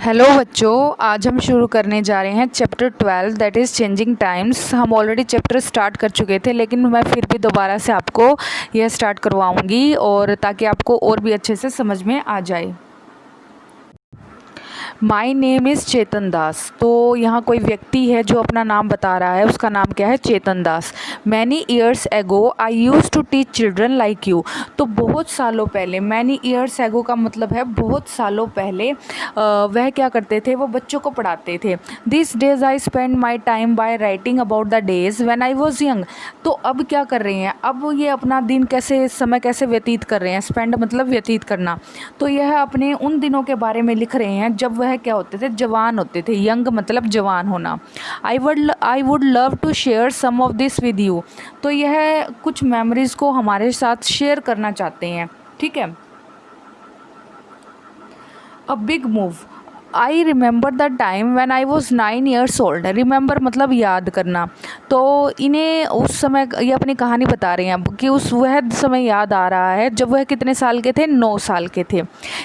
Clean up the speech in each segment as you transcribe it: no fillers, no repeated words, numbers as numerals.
Hello बच्चों, आज हम शुरू करने जा रहे हैं chapter 12 that is changing times. हम ऑलरेडी चैप्टर स्टार्ट कर चुके थे, लेकिन मैं फिर भी दोबारा से आपको यह स्टार्ट करवाऊंगी और ताकि आपको और भी अच्छे से समझ में आ जाए। माई नेम इज़ चेतन दास। तो यहाँ कोई व्यक्ति है जो अपना नाम बता रहा है, उसका नाम क्या है? चेतन दास। Many years ago I use to teach children like you. तो बहुत सालों पहले, मैनी ईयर्स एगो का मतलब है बहुत सालों पहले वह क्या करते थे? वो बच्चों को पढ़ाते थे। This days I spend my time by writing about the days when I was young. तो अब क्या कर रहे हैं? अब ये अपना दिन कैसे, समय कैसे व्यतीत कर रहे हैं? स्पेंड मतलब व्यतीत करना। तो यह अपने उन दिनों के बारे में लिख रहे हैं जब वह क्या होते थे? जवान होते थे। यंग मतलब जवान होना। I would love to share some of this with you. तो यह कुछ मेमोरीज को हमारे साथ शेयर करना चाहते हैं। ठीक है। A big move. I remember the time when I was 9 years old. Remember मतलब याद करना। तो इन्हें उस समय, ये अपनी कहानी बता रहे हैं अब कि उस वह समय याद आ रहा है जब वह कितने साल के थे? 9 साल के थे।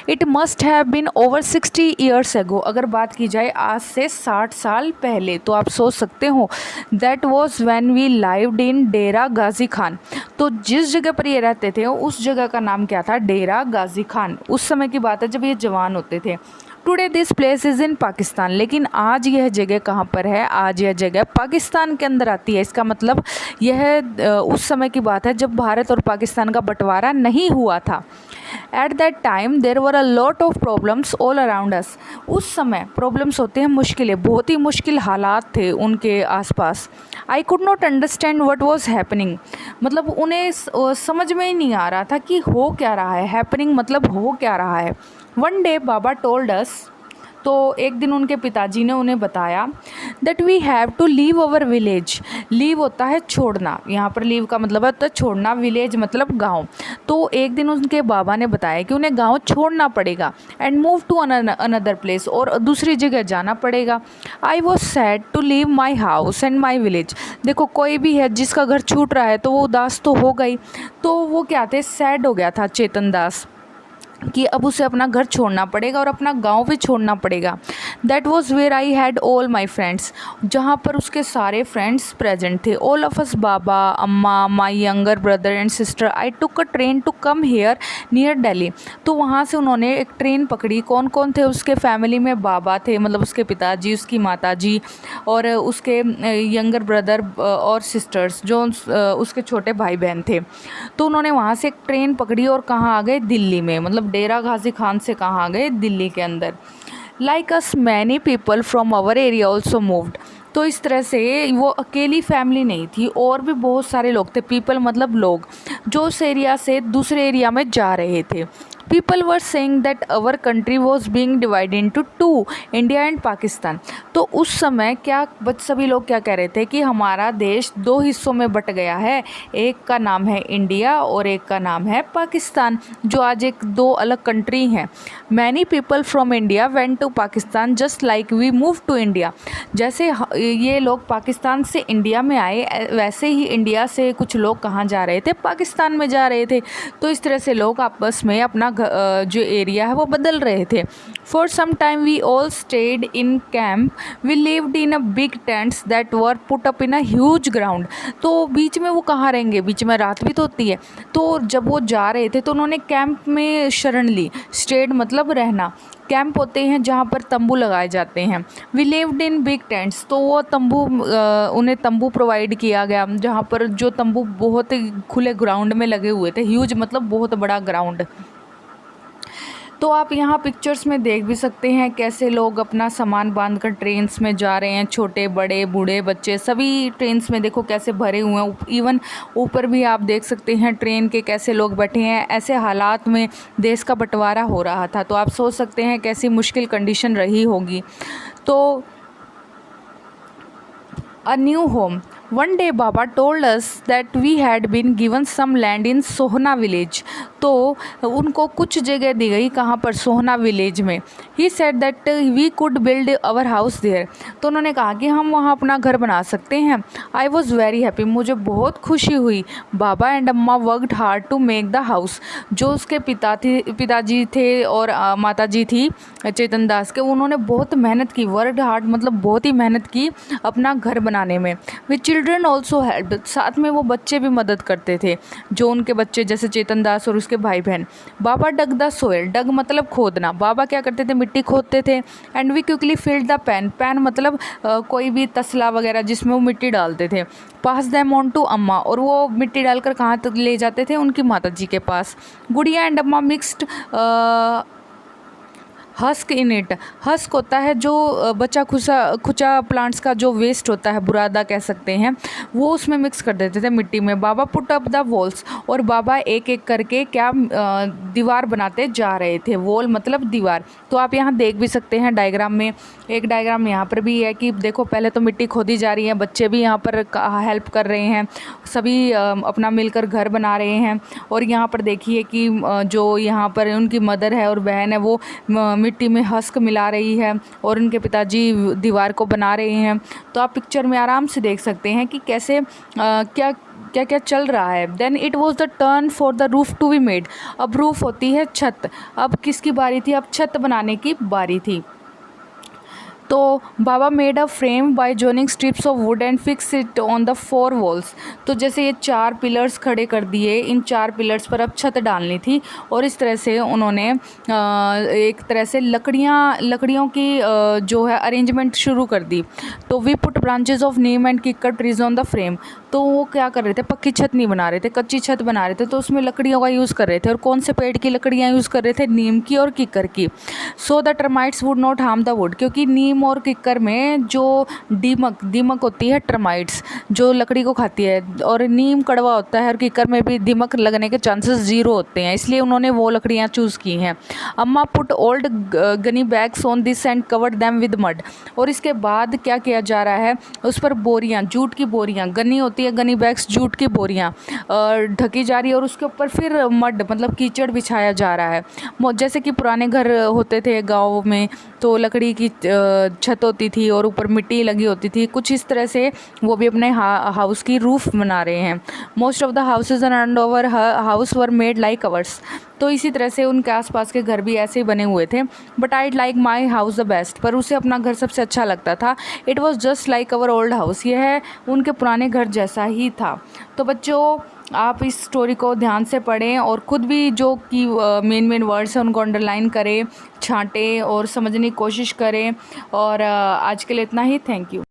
It must have been over 60 years ago. अगर बात की जाए आज से 60 साल पहले, तो आप सोच सकते हो that was when we lived in Dera Ghazi Khan. तो जिस जगह पर ये रहते थे उस जगह का नाम क्या था? डेरा गाजी खान। उस समय की बात है जब ये जवान होते थे। Today this place is in Pakistan. लेकिन आज यह जगह कहाँ पर है? आज यह जगह पाकिस्तान के अंदर आती है। इसका मतलब यह उस समय की बात है जब भारत और पाकिस्तान का बंटवारा नहीं हुआ था। At that time there were a lot of problems all around us. उस समय प्रॉब्लम्स होते हैं, मुश्किलें, बहुत ही मुश्किल हालात थे उनके आसपास। I could not understand what was happening. मतलब उन्हें समझ में ही नहीं आ रहा था कि हो क्या रहा है। हैपनिंग मतलब हो क्या रहा है। One day Baba told us. तो एक दिन उनके पिताजी ने उन्हें बताया that we have to leave our village. Leave होता है छोड़ना, यहाँ पर लीव का मतलब होता है छोड़ना, विलेज मतलब गांव। तो एक दिन उनके बाबा ने बताया कि उन्हें गांव छोड़ना पड़ेगा and move to another place, और दूसरी जगह जाना पड़ेगा। I was sad to leave my house and my village. देखो, कोई भी है जिसका घर छूट रहा है तो वो उदास तो हो गई। तो वो क्या थे? सैड हो गया था चेतन दास कि अब उसे अपना घर छोड़ना पड़ेगा और अपना गांव भी छोड़ना पड़ेगा। That was where I had all my friends. जहाँ पर उसके सारे फ्रेंड्स प्रेजेंट थे। All of us, Baba, Amma, my younger brother and sister. I took a train to come here near Delhi. तो वहाँ से उन्होंने एक ट्रेन पकड़ी। कौन कौन थे उसके फैमिली में? बाबा थे, मतलब उसके पिताजी, उसकी माताजी और उसके यंगर ब्रदर और सिस्टर्स जो उसके छोटे भाई बहन थे। तो उन्होंने वहाँ से एक ट्रेन पकड़ी और कहाँ आ गए? दिल्ली में। मतलब डेरा गाजी खान से कहाँ आ गए? दिल्ली के अंदर। Like as many people from our area also moved. तो इस तरह से वो अकेली फैमिली नहीं थी, और भी बहुत सारे लोग थे। पीपल मतलब लोग, जो उस एरिया से दूसरे एरिया में जा रहे थे। People were saying that our country was being divided into two, India and Pakistan. तो उस समय क्या सभी लोग क्या कह रहे थे कि हमारा देश दो हिस्सों में बट गया है। एक का नाम है इंडिया और एक का नाम है पाकिस्तान, जो आज एक दो अलग कंट्री हैं। Many people from India went to Pakistan just like we move to India. जैसे ये लोग पाकिस्तान से इंडिया में आए, वैसे ही इंडिया से कुछ लोग कहाँ जा रहे थे? पाकिस्तान में जा रहे थे। तो इस तरह से लोग आपस में अपना जो एरिया है वो बदल रहे थे। For some time we all stayed in camp. We lived in a big tents that were put up in a huge ground. तो बीच में वो कहाँ रहेंगे? बीच में रात भी तो होती है। तो जब वो जा रहे थे तो उन्होंने कैंप में शरण ली। स्टेड मतलब रहना। कैंप होते हैं जहाँ पर तंबू लगाए जाते हैं। We lived in big tents. तो वो तंबू, उन्हें तंबू प्रोवाइड किया गया, जहाँ पर जो तंबू बहुत ही खुले ग्राउंड में लगे हुए थे। ह्यूज मतलब बहुत बड़ा ग्राउंड। तो आप यहाँ पिक्चर्स में देख भी सकते हैं कैसे लोग अपना सामान बांधकर ट्रेन्स में जा रहे हैं। छोटे बड़े बूढ़े बच्चे सभी ट्रेन्स में देखो कैसे भरे हुए हैं। इवन ऊपर भी आप देख सकते हैं ट्रेन के कैसे लोग बैठे हैं। ऐसे हालात में देश का बंटवारा हो रहा था, तो आप सोच सकते हैं कैसी मुश्किल कंडीशन रही होगी। तो a new home. One day Baba told us that we had been given some land in Sohna village. तो उनको कुछ जगह दी गई, कहाँ पर? सोहना विलेज में। He said that we could build our house there. तो उन्होंने कहा कि हम वहाँ अपना घर बना सकते हैं। आई वॉज़ वेरी हैप्पी, मुझे बहुत खुशी हुई। Baba and Amma worked hard to make the house. जो उसके पिताजी थे और माताजी थी चेतन दास के, उन्होंने बहुत मेहनत की। वर्कड हार्ड मतलब बहुत ही मेहनत की अपना घर बनाने में। वे चिल्ड्रन ऑल्सो हेल्प, साथ में वो बच्चे भी मदद करते थे, जो उनके बच्चे जैसे चेतन दास और उसके भाई बहन। बाबा डग द सोयल, डग मतलब खोदना। बाबा क्या करते थे, मिट्टी खोदते थे। And we quickly filled the pan, pan मतलब कोई भी तसला वगैरह जिसमें वो मिट्टी डालते थे। पास दैम ऑन टू अम्मा, और वो मिट्टी डालकर कहाँ तक ले जाते थे, उनकी माता जी के पास। गुड़िया एंड अम्मा mixed husk in it. Husk होता है जो बचा खुचा प्लांट्स का जो वेस्ट होता है, बुरादा कह सकते हैं, वो उसमें मिक्स कर देते थे मिट्टी में। बाबा पुट अप द वॉल्स, और बाबा एक एक करके क्या दीवार बनाते जा रहे थे। वॉल मतलब दीवार। तो आप यहाँ देख भी सकते हैं डायग्राम में, एक डायग्राम यहाँ पर भी है कि देखो पहले तो मिट्टी खोदी जा रही है, बच्चे भी यहाँ पर हेल्प कर रहे हैं, सभी अपना मिलकर घर बना रहे हैं। और यहाँ पर देखिए कि जो यहाँ पर उनकी मदर है और बहन है, वो मिट्टी में हस्क मिला रही है और उनके पिताजी दीवार को बना रहे हैं। तो आप पिक्चर में आराम से देख सकते हैं कि कैसे क्या क्या क्या चल रहा है। Then it was the turn for the roof to be made. अब रूफ होती है छत। अब किसकी बारी थी, अब छत बनाने की बारी थी। तो Baba made a frame by joining strips of wood and fix it on the 4 walls. तो जैसे ये 4 पिलर्स खड़े कर दिए, इन 4 पिलर्स पर अब छत डालनी थी, और इस तरह से उन्होंने एक तरह से लकड़ियों की जो है अरेंजमेंट शुरू कर दी। तो we put branches of neem and kikar trees on the frame. तो वो क्या कर रहे थे, पक्की छत नहीं बना रहे थे, कच्ची छत बना रहे थे, तो उसमें लकड़ियों का यूज़ कर रहे थे। और कौन से पेड़ की लकड़ियाँ यूज़ कर रहे थे, नीम की और किकर की। So the termites would not harm the wood, क्योंकि नीम और किकर में जो दीमक होती है, टर्माइट्स जो लकड़ी को खाती है, और नीम कड़वा होता है और किकर में भी दीमक लगने के चांसेस 0 होते हैं, इसलिए उन्होंने वो लकड़ियाँ चूज़ की हैं। अम्मा put old Ghani bags on this and covered them with mud. और इसके बाद क्या किया जा रहा है, उस पर बोरियाँ, जूट की बोरियाँ, गनी होती है, गनी बैग्स जूट की बोरियाँ ढकी जा रही है, और उसके ऊपर फिर मड मतलब कीचड़ बिछाया जा रहा है। जैसे कि पुराने घर होते थे गाँव में, तो लकड़ी की छत होती थी और ऊपर मिट्टी लगी होती थी, कुछ इस तरह से वो भी अपने हाउस की रूफ बना रहे हैं। Most of the houses around over house were made like ours. तो इसी तरह से उनके आसपास के घर भी ऐसे ही बने हुए थे। But I like my house the best, पर उसे अपना घर सबसे अच्छा लगता था। It was just like our old house, यह उनके पुराने घर जैसा ही था। तो बच्चों, आप इस स्टोरी को ध्यान से पढ़ें और ख़ुद भी जो कि मेन वर्ड्स हैं उनको अंडरलाइन करें, छांटें और समझने की कोशिश करें। और आज के लिए इतना ही। Thank you.